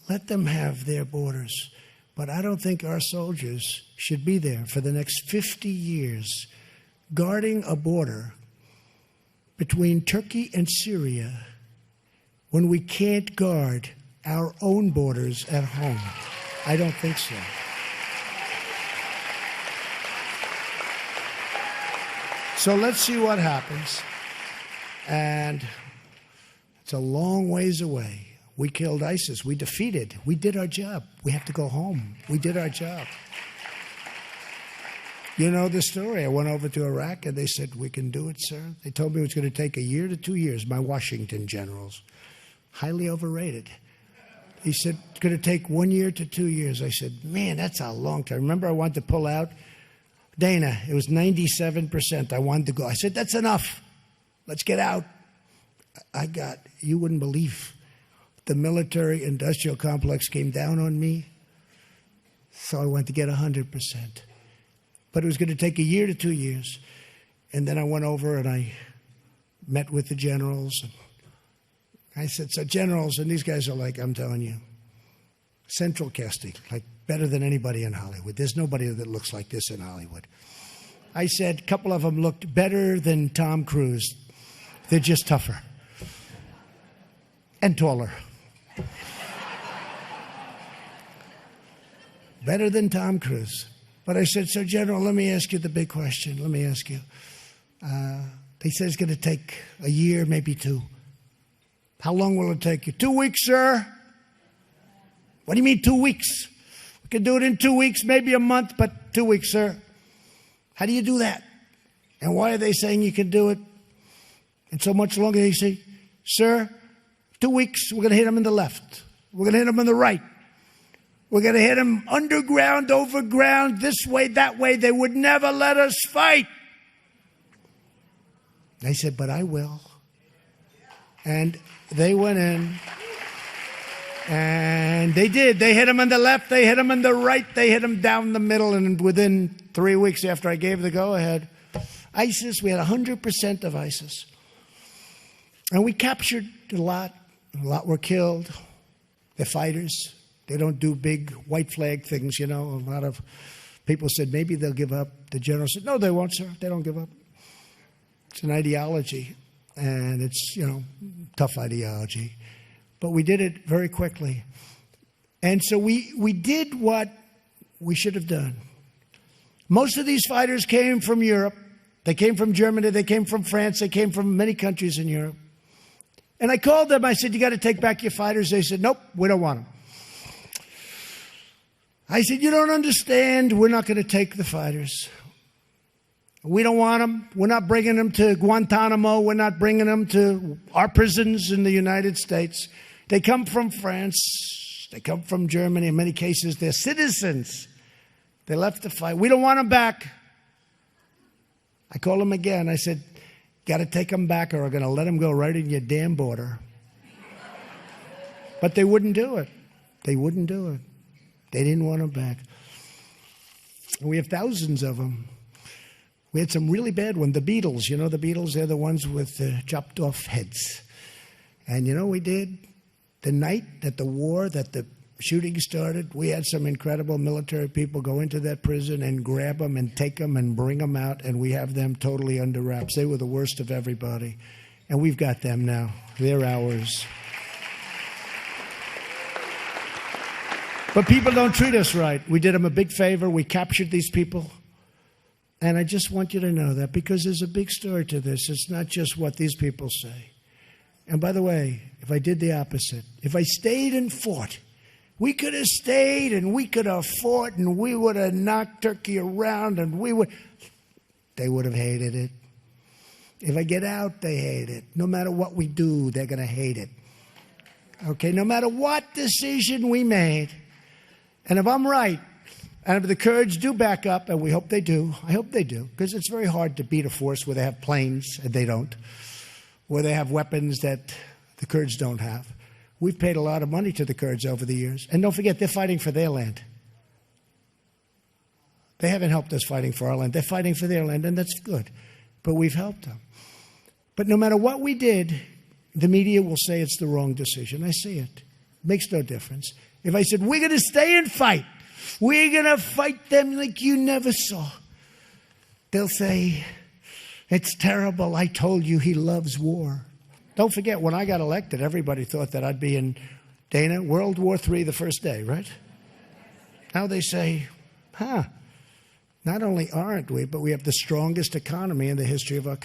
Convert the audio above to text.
Let them have their borders. But I don't think our soldiers should be there for the next 50 years guarding a border between Turkey and Syria when we can't guard our own borders at home. I don't think so. So let's see what happens. And it's a long ways away. We killed ISIS. We defeated. We did our job. We have to go home. We did our job. You know the story. I went over to Iraq and they said, "We can do it, sir." They told me it was going to take 1 year to 2 years. My Washington generals. Highly overrated. He said, "It's going to take 1 year to 2 years." I said, "Man, that's a long time." Remember, I wanted to pull out. Dana, it was 97%. I wanted to go. I said, "That's enough. Let's get out." You wouldn't believe. The military-industrial complex came down on me, so I went to get 100%. But it was going to take 1 year to 2 years. And then I went over and I met with the generals. And I said, "So generals," and these guys are like, I'm telling you, central casting, like better than anybody in Hollywood. There's nobody that looks like this in Hollywood. I said, a couple of them looked better than Tom Cruise. They're just tougher and taller. Better than Tom Cruise. But I said, "So, General, let me ask you the big question. Let me ask you." They said it's going to take 1 year, maybe 2. "How long will it take you?" 2 weeks, sir. "What do you mean 2 weeks?" "We can do it in 2 weeks, maybe a month, but 2 weeks, sir." "How do you do that? And why are they saying you can do it in so much longer?" They say, "Sir, 2 weeks, we're going to hit them in the left. We're going to hit them in the right. We're going to hit them underground, overground, this way, that way. They would never let us fight." I said, "But I will." And they went in. And they did. They hit them on the left. They hit them on the right. They hit them down the middle. And within 3 weeks after I gave the go-ahead, ISIS, we had 100% of ISIS. And we captured a lot. A lot were killed. They're fighters. They don't do big white flag things, you know. A lot of people said maybe they'll give up. The general said, "No, they won't, sir. They don't give up." It's an ideology. And it's, tough ideology. But we did it very quickly. And so we did what we should have done. Most of these fighters came from Europe. They came from Germany. They came from France. They came from many countries in Europe. And I called them. I said, "You got to take back your fighters." They said, "Nope, we don't want them." I said, "You don't understand. We're not going to take the fighters. We don't want them. We're not bringing them to Guantanamo. We're not bringing them to our prisons in the United States. They come from France. They come from Germany. In many cases, they're citizens. They left to fight. We don't want them back." I called them again. I said, "Got to take them back or we're going to let them go right in your damn border." But they wouldn't do it. They wouldn't do it. They didn't want them back. And we have thousands of them. We had some really bad ones. The Beatles, the Beatles, they're the ones with chopped off heads. And we did? The night that the shooting started, we had some incredible military people go into that prison and grab them and take them and bring them out, and we have them totally under wraps. They were the worst of everybody. And we've got them now. They're ours. But people don't treat us right. We did them a big favor. We captured these people. And I just want you to know that because there's a big story to this. It's not just what these people say. And by the way, if I did the opposite, if I stayed and fought, we could have stayed and we could have fought and we would have knocked Turkey around and they would have hated it. If I get out, they hate it. No matter what we do, they're going to hate it. Okay, no matter what decision we made. And if I'm right, and if the Kurds do back up, and we hope they do, I hope they do, because it's very hard to beat a force where they have planes and they don't, where they have weapons that the Kurds don't have. We've paid a lot of money to the Kurds over the years. And don't forget, they're fighting for their land. They haven't helped us fighting for our land. They're fighting for their land, and that's good. But we've helped them. But no matter what we did, the media will say it's the wrong decision. I see it. Makes no difference. If I said, we're going to stay and fight, we're going to fight them like you never saw, they'll say, it's terrible. I told you he loves war. Don't forget, when I got elected, everybody thought that I'd be in, Dana, World War III the first day, right? Now they say, not only aren't we, but we have the strongest economy in the history of our country.